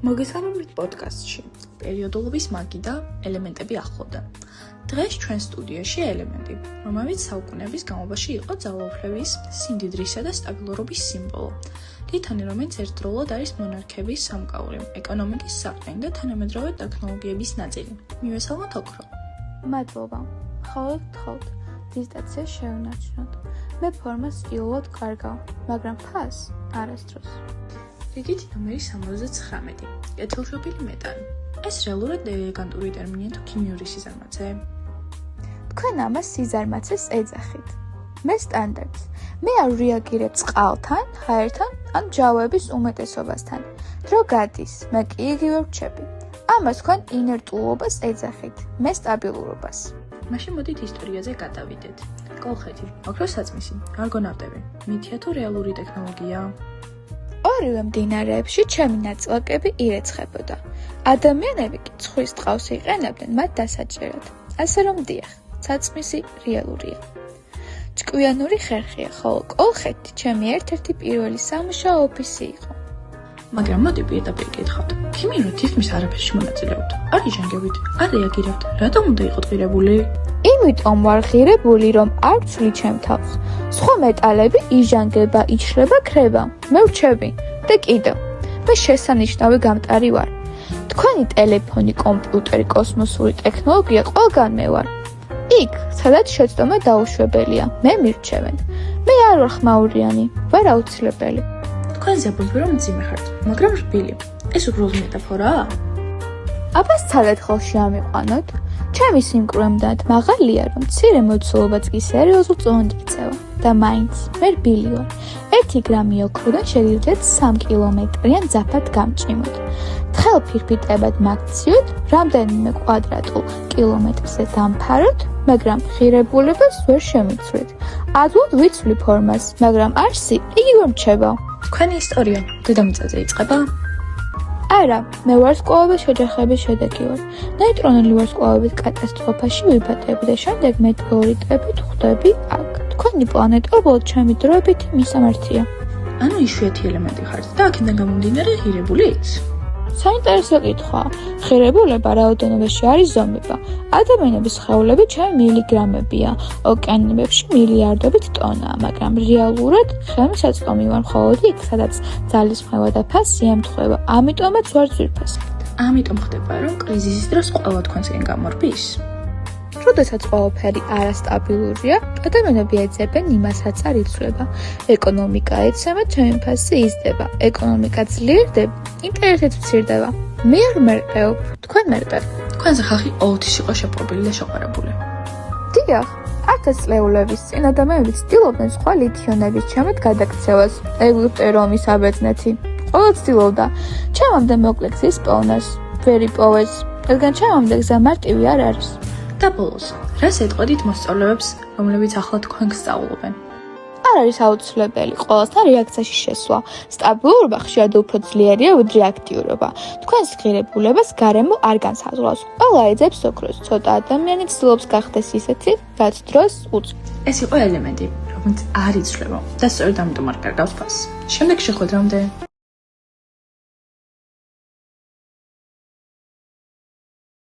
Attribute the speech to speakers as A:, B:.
A: მოგესალმებით პოდკასტში. პერიოდულობის მაგი და ელემენტები ახლოვდა. დღეს ჩვენ სტუდიაში ელემენტი, რომელიც საუკუნეების განმავლობაში იყო ძალაუფლების, სიმდიდრისა და სტაბილურობის სიმბოლო. თითონი, რომელიც ერთდროულად არის მონარქების სამკაული, ეკონომიკის საყრდენი და თანამედროვე ტექნოლოგიების ნაწილი. მივესალმოთ ოქრო.
B: მადლობა. მხოლოდ გთხოვთ, დისტანცია შევინარჩუნოთ. მე ფორმას იოლოდ კარგავ, მაგრამ ფას არასდროს.
A: რიგით ნომერი 79. კეთილშობილი მეტალი. ეს რეალურად ელეგანტური ტერმინია თუ ქიმიური სიზარმაცე?
B: თქვენ ამას სიზარმაცეს ეძახით. მე სტანდარტს. მე არ რეაგირებ წყალთან, ჰაერთან ან ჯავების უმეტესობასთან. დრო გადის, მე კი იგივე ვრჩები. ამას თქვენ ინერტულობას ეძახით, მე სტაბილურობას.
A: მაშინ მოდით ისტორიაზე გადავიდეთ. კოლხეთი, ოქროს საწმისი, არგონავტები. მითია თუ რეალური ტექნოლოგია?
B: ორივე მდინარეებში ჩემი ნაწილაკები ირეცხებოდა. ადამიანები კი ცხვრის ტყავს იყენებდნენ მათ დასაჭერად. ასე რომ დიახ, საწმისი რეალურია. ჭკვიანური ხერხია, ხოლო კოლხეთი ჩემი ერთ-ერთი პირველი სამუშაო ოფისი იყო.
A: მაგრამ მოდი პირდაპირ გითხავთ. ქიმიურად თითქმის არაფერში მონაწილეობთ. არ იჟანგებით, არ რეაგირებთ. რატომ უნდა იყოთ ღირებული?
B: იმიტომ ვარ ღირებული, რომ არ ვცვლი ჩემ თავს. სხვა მეტალები იჟანგება, იჩრება, ქრება. მე ვრჩები და კიდევ. მე შესანიშნავი გამტარი ვარ. თქვენი ტელეფონი, კომპიუტერი, კოსმოსური ტექნოლოგია ყველგან მე ვარ. იქ, სადაც შეცდომა დაუშვებელია, მე მირჩევენ. მე არ ვარ ხმაურიანი, ვარ აუცილებელი.
A: თქვენ ზებუნებრივ რომ მძიმე ხართ, მაგრამ რბილი. ეს უბრალოდ მეტაფორაა?
B: აბა სცადეთ ხელში ამიყვანოთ. ჩემი სიმკვრივემდანაც მაღალია, რომ მცირე მოცულობაც კი სერიოზულ წონად იქცევა და მაინც მე რბილი ვარ. 1 გრამი ოქროდან შეგიძლიათ 3 კილომეტრიან ძაფად გამჭიმოთ. თხელ ფირფიტებად მაგციოთ, რამდენიმე კვადრატულ კილომეტრზე დამფაროთ, მაგრამ ღირებულებას ვერ შემიცვლით. ადვილად ვიცვლი ფორმას, მაგრამ არსი იგივე რჩება.
A: თქვენი ისტორია დედამიწაზე იწყება?
B: არა, მე ვარსკვლავების შეჯახების შედეგი ვარ. ნეიტრონული ვარსკვლავების კატასტროფაში ვიბადები და შემდეგ მეტეორიტებით ხვდები აქ. თქვენი პლანეტა უბრალოდ ჩემი დროებითი მისამართია.
A: ანუ იშვიათი ელემენტი ხართ და აქედან გამომდინარე ღირებულიც?
B: საინტერესო კითხვაა. ღირებულება რაოდენობაში არის ზომება. ადამიანების სხეულები ჩემი მილიგრამებია, ოკეანეებში მილიარდობით ტონაა, მაგრამ რეალურად ხელმისაწვდომი ვარ მხოლოდ იქ, სადაც ძალისხმევა და ფასი ემთხვევა. ამიტომაც ვარ ძვირფასი.
A: ამიტომ ხდება, რომ კრიზისის დროს ყველა თქვენსკენ გამორბის?
B: როდესაც ყველაფერი არასტაბილურია, ადამიანები ეძებენ იმასაც არ იცვლება. ეკონომიკა ეცემა, ჩემი ფასი იზრდება. ეკონომიკა ძლიერდება, ინტერესიც მცირდება. მე არ მერყეობ, თქვენ მერყევთ.
A: თქვენზე ხალხი ყოველთვის იყო შეპყრობილი და შეყვარებული.
B: დიახ, 1000 წლეულების წინ ადამიანები ცდილობდნენ სხვა ლითიონების ჩემად გადაქცევას. ეგვიპტე, რომის საბერძნეთი. ყველა ცდილობდა. ჩემამდე მოკლე გზის პოვნას, ვერ იპოვეს, რადგან ჩემამდე გზა მარტივი არ არის.
A: და ბოლოს, რას ეტყოდით მოსწავლეებს, რომლებიც ახლა თქვენ გსწავლობენ?
B: არ არის აუცილებელი ყველასთან რეაქციაში შესვლა. სტაბილურობა ხშირად უფრო ძლიერია ვიდრე აქტიურობა. თქვენს ღირებულებას გარემო არ განსაზღვრავს. ყველა ეძებს ოქროს, ცოტა ადამიანი ცდილობს გახდეს ისეთი, რაც დროს უწევს.
A: ეს იყო ელემენტი, რომელიც არ იცვლება და სწორედ ამიტომ არ კარგავს ფასს. შემდეგ შეხვედრამდე